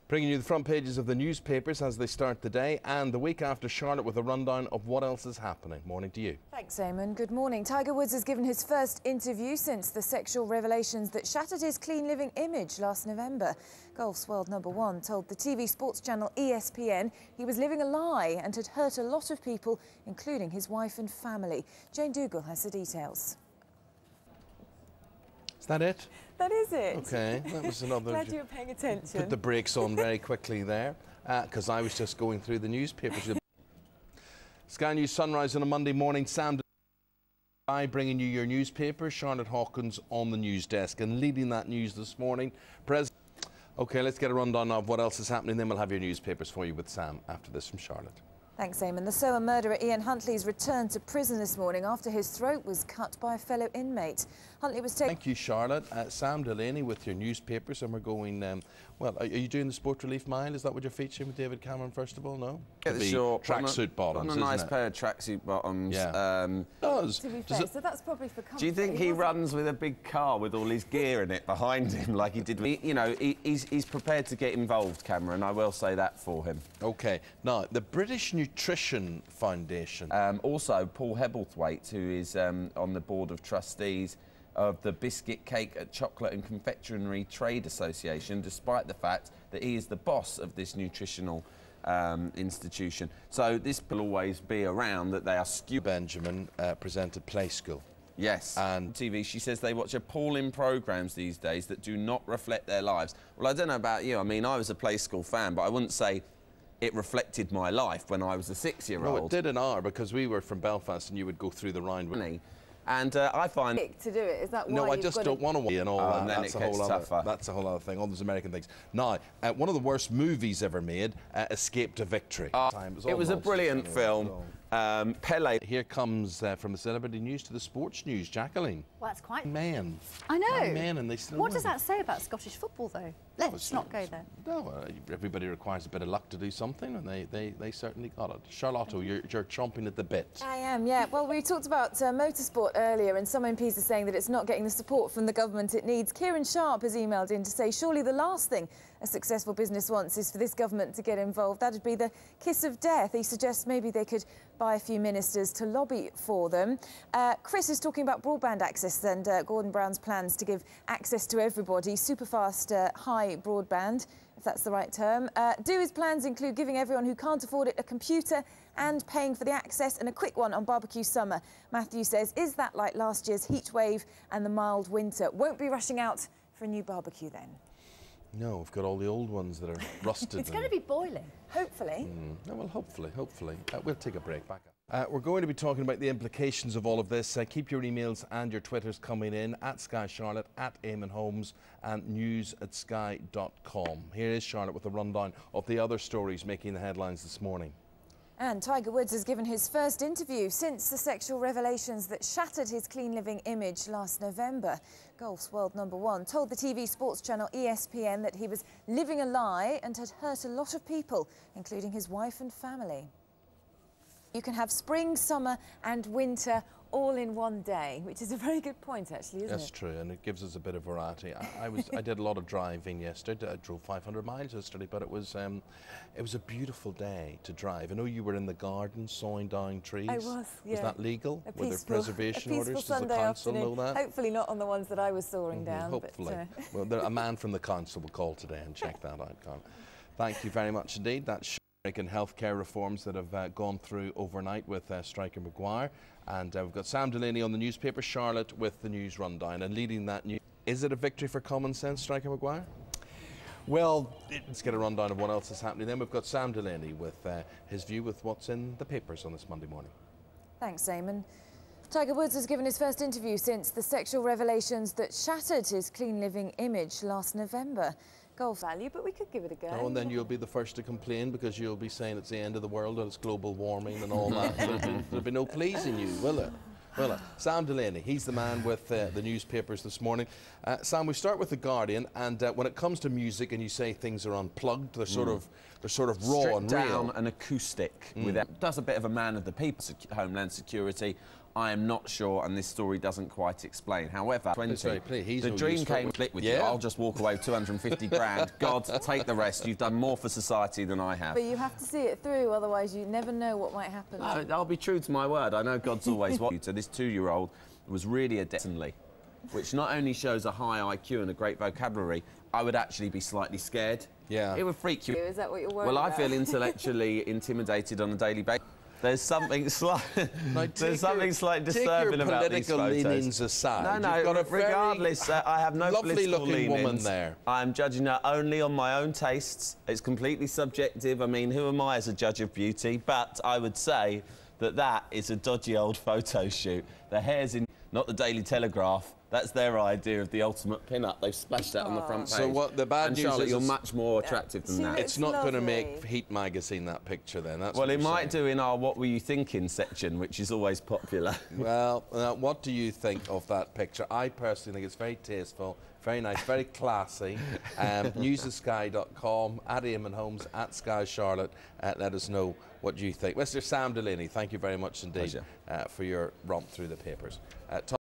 Bringing you the front pages of the newspapers as they start the day, and the week after Charlotte with a rundown of what else is happening. Morning to you. Thanks, Eamon. Good morning. Tiger Woods has given his first interview since the sexual revelations that shattered his clean living image last November. Golf's world #1 told the TV sports channel ESPN he was living a lie and had hurt a lot of people, including his wife and family. Jane Dougal has the details. Is that it? That is it. Okay, that was another... Glad you were paying attention. Put the brakes on very quickly there, because I was just going through the newspapers. Sky News Sunrise on a Monday morning. Sam bringing you your newspaper. Charlotte Hawkins on the news desk. And leading that news this morning, OK, let's get a rundown of what else is happening. Then we'll have your newspapers for you with Sam after this from Charlotte. Thanks, Eamon. The Sower murderer Ian Huntley's returned to prison this morning after his throat was cut by a fellow inmate. Huntley was taken... Thank you, Charlotte. Sam Delaney with your newspapers, and we're going... well, are you doing the Sport Relief Mile? Is that what you're featuring with David Cameron, first of all? No? Yeah, the short tracksuit bottoms, on a nice pair of tracksuit bottoms. Yeah. To be fair, so that's probably for comfort. Do you think he runs with a big car with all his gear in it behind him like he did? You know, he's prepared to get involved, Cameron. I will say that for him. OK. Now, the British Nutrition Foundation. Also, Paul Hebblethwaite, who is on the board of trustees of the Biscuit, Cake, Chocolate and Confectionery Trade Association, despite the fact that he is the boss of this nutritional institution. So this will always be around that they are skewed. Benjamin presented Play School. Yes. And TV, she says they watch appalling programmes these days that do not reflect their lives. Well, I don't know about you. I mean, I was a Play School fan, but I wouldn't say it reflected my life when I was a 6-year-old. No, it did in our, because we were from Belfast and you would go through the round with me. And I find... To do it, is that why? No, I just don't want to and all that. And then that's it a whole gets other, tougher. that's a whole other thing, all those American things. Now, one of the worst movies ever made, Escape to Victory. It was a brilliant film. Pele. Here comes from the celebrity news to the sports news. Jacqueline. Well, that's quite... Men. I know. Men, and they still What does that say about Scottish football, though? Let's not go there. No, everybody requires a bit of luck to do something, and they certainly got it. Charlotte, you're chomping at the bit. I am, yeah. Well, we talked about motorsport earlier, and some MPs are saying that it's not getting the support from the government it needs. Kieran Sharp has emailed in to say surely the last thing a successful business wants is for this government to get involved. That'd be the kiss of death. He suggests maybe they could buy a few ministers to lobby for them. Chris is talking about broadband access and Gordon Brown's plans to give access to everybody, super-fast, high broadband, if that's the right term. Do his plans include giving everyone who can't afford it a computer and paying for the access? And a quick one on barbecue summer. Matthew says, is that like last year's heat wave and the mild winter? Won't be rushing out for a new barbecue then? No, we've got all the old ones that are rusted. It's going to be boiling. Hopefully. No, well, hopefully. We'll take a break. Back up. We're going to be talking about the implications of all of this. Keep your emails and your Twitters coming in at Sky Charlotte, at Eamon Holmes, and news@sky.com. Here is Charlotte with a rundown of the other stories making the headlines this morning. And Tiger Woods has given his first interview since the sexual revelations that shattered his clean living image last November. Golf's world #1 told the TV sports channel ESPN that he was living a lie and had hurt a lot of people, including his wife and family. You can have spring, summer and winter all in one day, which is a very good point, actually, isn't it? That's true, and it gives us a bit of variety. I did a lot of driving yesterday. I drove 500 miles yesterday, but it was a beautiful day to drive. I know you were in the garden sawing down trees. I was, yeah. Was that legal? Were there preservation orders? Does Sunday the council afternoon. know that? Hopefully not on the ones that I was sawing down. Hopefully. But, Well, a man from the council will call today and check that out, Carl. Thank you very much indeed. That's American healthcare reforms that have gone through overnight with Stryker Maguire. And we've got Sam Delaney on the newspaper, Charlotte with the news rundown. And leading that news, is it a victory for common sense, Stryker Maguire? Well, let's get a rundown of what else is happening. Then we've got Sam Delaney with his view with what's in the papers on this Monday morning. Thanks, Eamon. Tiger Woods has given his first interview since the sexual revelations that shattered his clean living image last November. Golf value, but we could give it a go. Oh, and then you'll be the first to complain because you'll be saying it's the end of the world and it's global warming and all that. There'll be no pleasing you, will it? Will it? Sam Delaney, he's the man with the newspapers this morning. Sam, we start with The Guardian, and when it comes to music and you say things are unplugged, they're sort of raw and real. Down and acoustic. Does a bit of a man of the people, Homeland Security. I am not sure, and this story doesn't quite explain. However, the no dream came split with you. I'll just walk away with 250 grand. God, take the rest. You've done more for society than I have. But you have to see it through, otherwise you never know what might happen. No, I'll be true to my word. I know God's always watching. So this 2-year-old was really a which not only shows a high IQ and a great vocabulary, I would actually be slightly scared. Yeah. It would freak you. Is that what you're worried Well, about? I feel intellectually intimidated on a daily basis. There's something slightly disturbing about these political photos. leanings aside. No, you've got a regardless, I have no political lovely-looking leanings. woman there. I'm judging her only on my own tastes. It's completely subjective. I mean, who am I as a judge of beauty? But I would say that is a dodgy old photo shoot. The hair's in, not the Daily Telegraph. That's their idea of the ultimate pin-up. They've splashed that on the front page. So what the bad news Charlotte, is... you're much more attractive than that. It's not going to lovely. make Heat magazine, that picture, then. That's Well, what it you're might saying. do in our What Were You Thinking section, which is always popular. Well, what do you think of that picture? I personally think it's very tasteful, very nice, very classy. Newsofsky.com, at Eamon Holmes, at Sky Charlotte. Let us know what you think. Mr. Sam Delaney, thank you very much indeed for your romp through the papers.